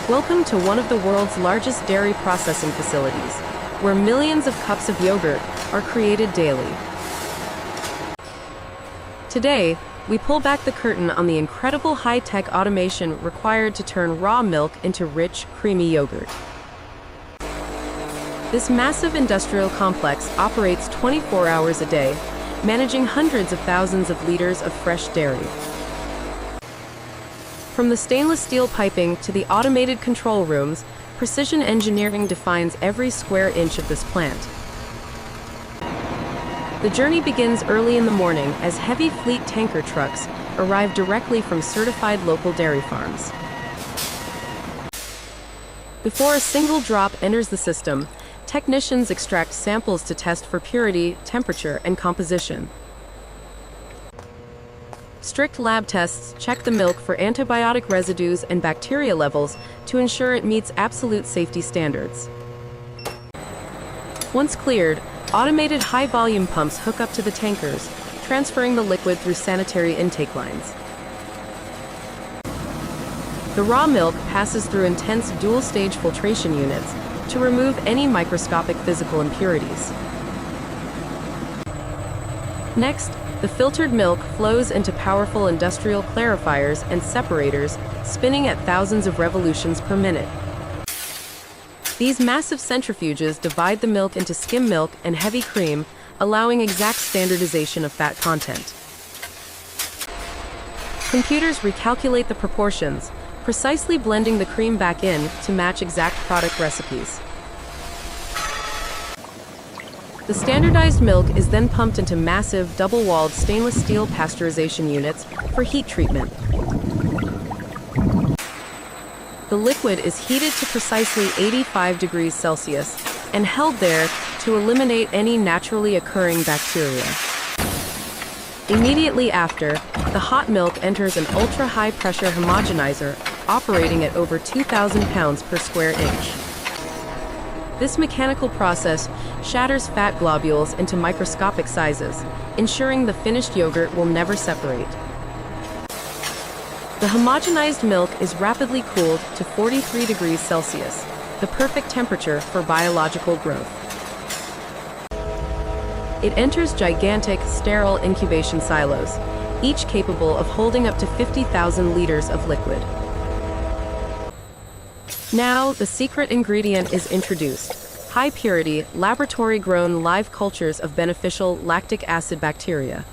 Welcome to one of the world's largest dairy processing facilities, where millions of cups of yogurt are created daily. Today, we pull back the curtain on the incredible high-tech automation required to turn raw milk into rich, creamy yogurt. This massive industrial complex operates 24 hours a day, managing hundreds of thousands of liters of fresh dairy. From the stainless steel piping to the automated control rooms, precision engineering defines every square inch of this plant. The journey begins early in the morning as heavy fleet tanker trucks arrive directly from certified local dairy farms. Before a single drop enters the system, technicians extract samples to test for purity, temperature, and composition. Strict lab tests check the milk for antibiotic residues and bacteria levels to ensure it meets absolute safety standards. Once cleared, automated high-volume pumps hook up to the tankers, transferring the liquid through sanitary intake lines. The raw milk passes through intense dual-stage filtration units to remove any microscopic physical impurities. Next, the filtered milk flows into powerful industrial clarifiers and separators, spinning at thousands of revolutions per minute. These massive centrifuges divide the milk into skim milk and heavy cream, allowing exact standardization of fat content. Computers recalculate the proportions, precisely blending the cream back in to match exact product recipes. The standardized milk is then pumped into massive, double-walled stainless steel pasteurization units for heat treatment. The liquid is heated to precisely 85 degrees Celsius and held there to eliminate any naturally occurring bacteria. Immediately after, the hot milk enters an ultra-high pressure homogenizer operating at over 2,000 pounds per square inch. This mechanical process shatters fat globules into microscopic sizes, ensuring the finished yogurt will never separate. The homogenized milk is rapidly cooled to 43 degrees Celsius, the perfect temperature for biological growth. It enters gigantic, sterile incubation silos, each capable of holding up to 50,000 liters of liquid. Now, the secret ingredient is introduced: high-purity, laboratory-grown live cultures of beneficial lactic acid bacteria.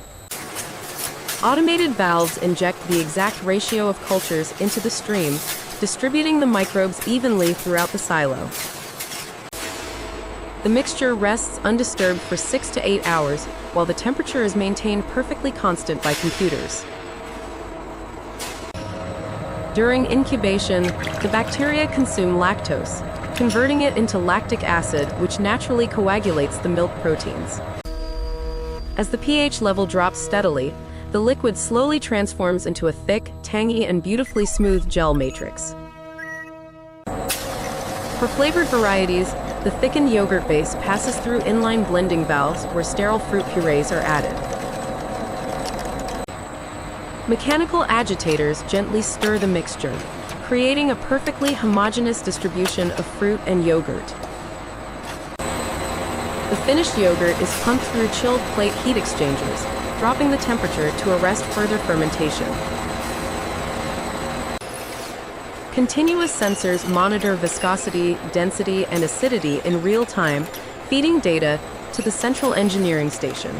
Automated valves inject the exact ratio of cultures into the stream, distributing the microbes evenly throughout the silo. The mixture rests undisturbed for 6 to 8 hours, while the temperature is maintained perfectly constant by computers. During incubation, the bacteria consume lactose, converting it into lactic acid, which naturally coagulates the milk proteins. As the pH level drops steadily, the liquid slowly transforms into a thick, tangy, and beautifully smooth gel matrix. For flavored varieties, the thickened yogurt base passes through inline blending valves where sterile fruit purees are added. Mechanical agitators gently stir the mixture, creating a perfectly homogeneous distribution of fruit and yogurt. The finished yogurt is pumped through chilled plate heat exchangers, dropping the temperature to arrest further fermentation. Continuous sensors monitor viscosity, density, and acidity in real time, feeding data to the central engineering station.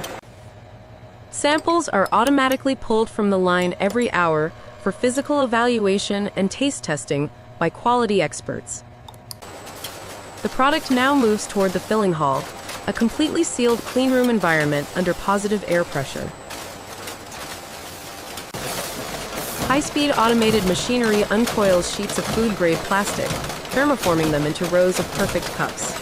Samples are automatically pulled from the line every hour for physical evaluation and taste testing by quality experts. The product now moves toward the filling hall, a completely sealed cleanroom environment under positive air pressure. High-speed automated machinery uncoils sheets of food-grade plastic, thermoforming them into rows of perfect cups.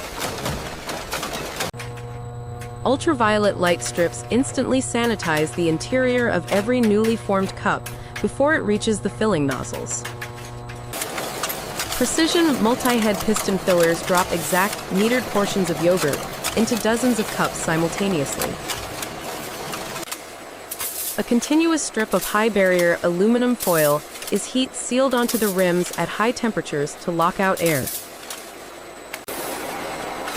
Ultraviolet light strips instantly sanitize the interior of every newly formed cup before it reaches the filling nozzles. Precision multi-head piston fillers drop exact, metered portions of yogurt into dozens of cups simultaneously. A continuous strip of high-barrier aluminum foil is heat sealed onto the rims at high temperatures to lock out air.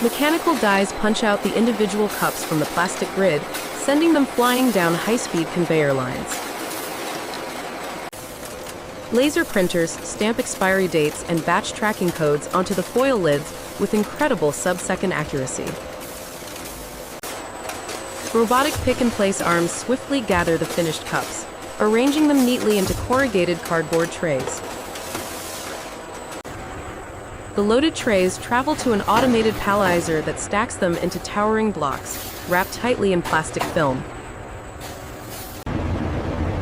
Mechanical dies punch out the individual cups from the plastic grid, sending them flying down high-speed conveyor lines. Laser printers stamp expiry dates and batch tracking codes onto the foil lids with incredible sub-second accuracy. Robotic pick-and-place arms swiftly gather the finished cups, arranging them neatly into corrugated cardboard trays. The loaded trays travel to an automated palletizer that stacks them into towering blocks, wrapped tightly in plastic film.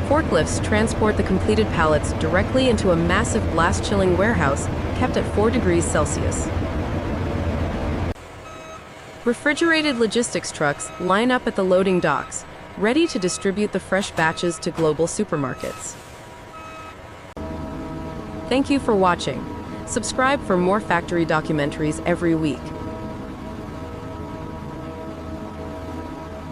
Forklifts transport the completed pallets directly into a massive blast-chilling warehouse kept at 4 degrees Celsius. Refrigerated logistics trucks line up at the loading docks, ready to distribute the fresh batches to global supermarkets. Thank you for watching. Subscribe for more factory documentaries every week.